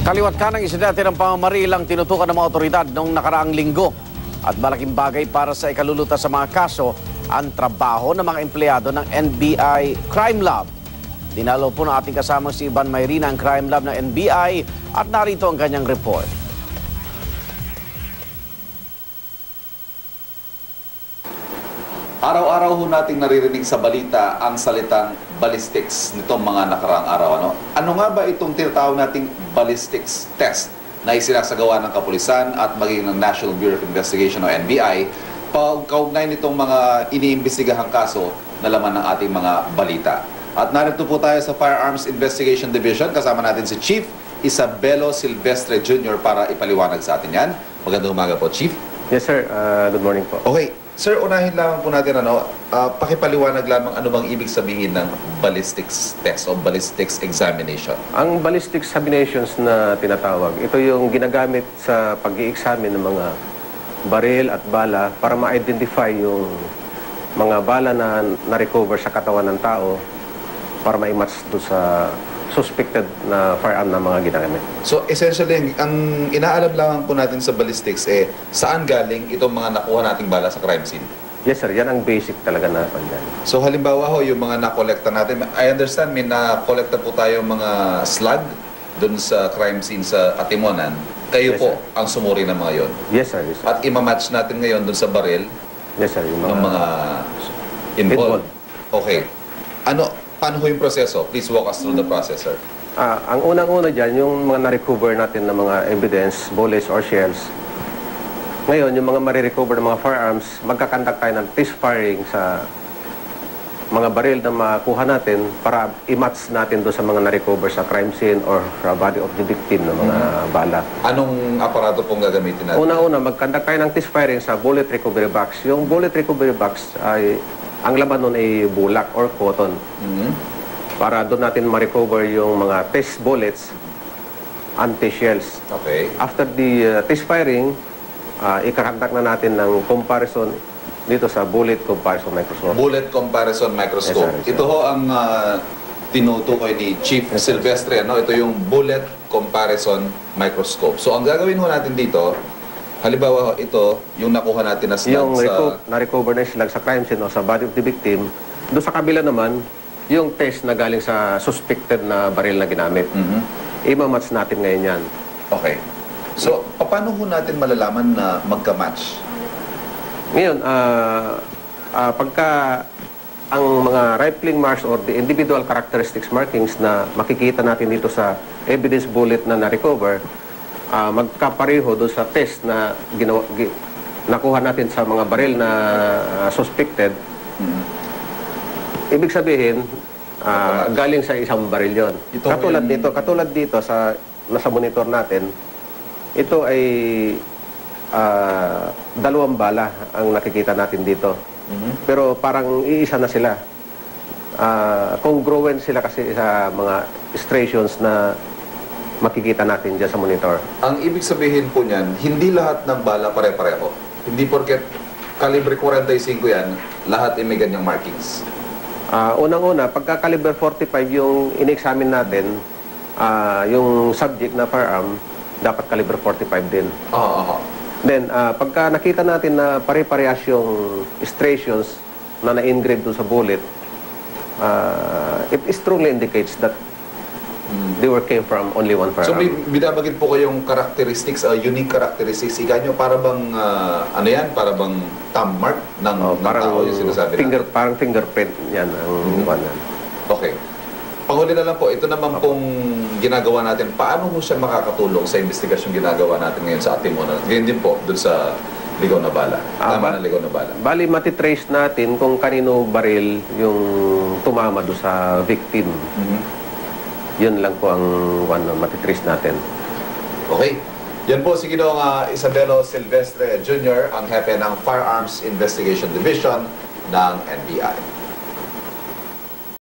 Kaliwat ka ng isa natin ang pamamarilang tinutukan ng mga otoridad noong nakaraang linggo. At malaking bagay para sa ikalulutas sa mga kaso ang trabaho ng mga empleyado ng NBI Crime Lab. Dinalo po ng ating kasamang si Ivan Mayrina ang Crime Lab ng NBI at narito ang kanyang report. Araw-araw ho nating naririnig sa balita ang salitang ballistics nitong mga nakaraang araw. Ano nga ba itong tinatawag nating ballistics test na isinasagawa ng kapulisan at maging ng National Bureau of Investigation o NBI pagkaugnay nitong mga iniimbestigahang kaso na laman ng ating mga balita? At narito po tayo sa Firearms Investigation Division. Kasama natin si Chief Isabelo Silvestre Jr. para ipaliwanag sa atin yan. Magandang umaga po, Chief. Yes, sir. Good morning po. Okay. Sir, unahin lang po natin, pakipaliwanag lamang ano bang ibig sabihin ng ballistics test o ballistics examination. Ang ballistics examinations na tinatawag, ito yung ginagamit sa pag-i-examine ng mga baril at bala para ma-identify yung mga bala na na-recover sa katawan ng tao para ma-match doon sa suspected na firearm na mga ginagamit. So, essentially, ang inaalam lang po natin sa ballistics, saan galing itong mga nakuha nating bala sa crime scene? Yes, sir. Yan ang basic talaga na pandyan. So, halimbawa ho, yung mga nakolekta natin, I understand, may nakolekta po tayo mga slug dun sa crime scene sa Atimonan. Kayo Yes, po sir. ang sumuri ng mga yon. Yes, sir. Yes, sir. At imamatch natin ngayon dun sa baril Yes, sir. Yung ng mga involved. Involved. Okay. Paano ho yung proseso? Please walk us through the process, sir. Ang unang-una dyan, yung mga na-recover natin ng mga evidence, bullets or shells. Ngayon, yung mga marirecover ng mga firearms, magkakandak tayo ng test firing sa mga baril na makuha natin para i-match natin doon sa mga na-recover sa crime scene or sa body of the victim ng mga bala. Anong aparato pong gagamitin natin? Una-una, magkandak tayo ng test firing sa bullet recovery box. Yung bullet recovery box ay, ang laman nun ay bulak or cotton. Para doon natin ma-recover yung mga test bullets, anti-shells. Okay. After the test firing, ikakandak na natin ng comparison dito sa bullet comparison microscope. Bullet comparison microscope. Yes, sir. Ito ho ang tinutukoy ni Chief Silvestre. Ito yung bullet comparison microscope. So, ang gagawin ho natin dito, halimbawa, ito, yung nakuha natin na slug Yung sa... na-recover na slug sa crime scene o sa body of the victim, doon sa kabila naman, yung test na galing sa suspected na baril na ginamit. Ima-match natin ngayon yan. Okay. So, paano ho natin malalaman na magka-match? Ngayon, pagka ang mga rifling marks or the individual characteristics markings na makikita natin dito sa evidence bullet na na-recover, magkapareho doon sa test na nakuha natin sa mga baril na suspected. Ibig sabihin, galing sa isang baril yon. Katulad dito sa nasa monitor natin, ito ay dalawang bala ang nakikita natin dito. Pero parang iisa na sila. Congruent sila kasi sa mga striations na makikita natin dyan sa monitor. Ang ibig sabihin po niyan, hindi lahat ng bala pare-pareho. Hindi porket calibre 45 yan, lahat ay may ganyang markings. Unang-una, pagka caliber 45 yung in-examine natin, yung subject na firearm, dapat caliber 45 din. Then, pagka nakita natin na pare-parehas yung striations na na-engrave doon sa bullet, it strongly indicates that they were came from only one firearm. So, may binabagit po kayong characteristics, unique characteristics. Ika nyo, para bang, para bang thumb mark ng tao yung sinasabi natin? Parang fingerprint yan ang yan. Okay. Panghuli na lang po, ito naman pong ginagawa natin. Paano mo siya makakatulong sa investigasyon ginagawa natin ngayon sa ating muna? Ganyan din po, dun sa ligaw na bala. Tama na ligaw na bala. Bali, matitrace natin kung kanino baril yung tumama doon sa victim. Yun lang po ang matitrace natin. Okay. Yan po si Ginoong Isabelo Silvestre Jr., ang hepe ng Firearms Investigation Division ng NBI.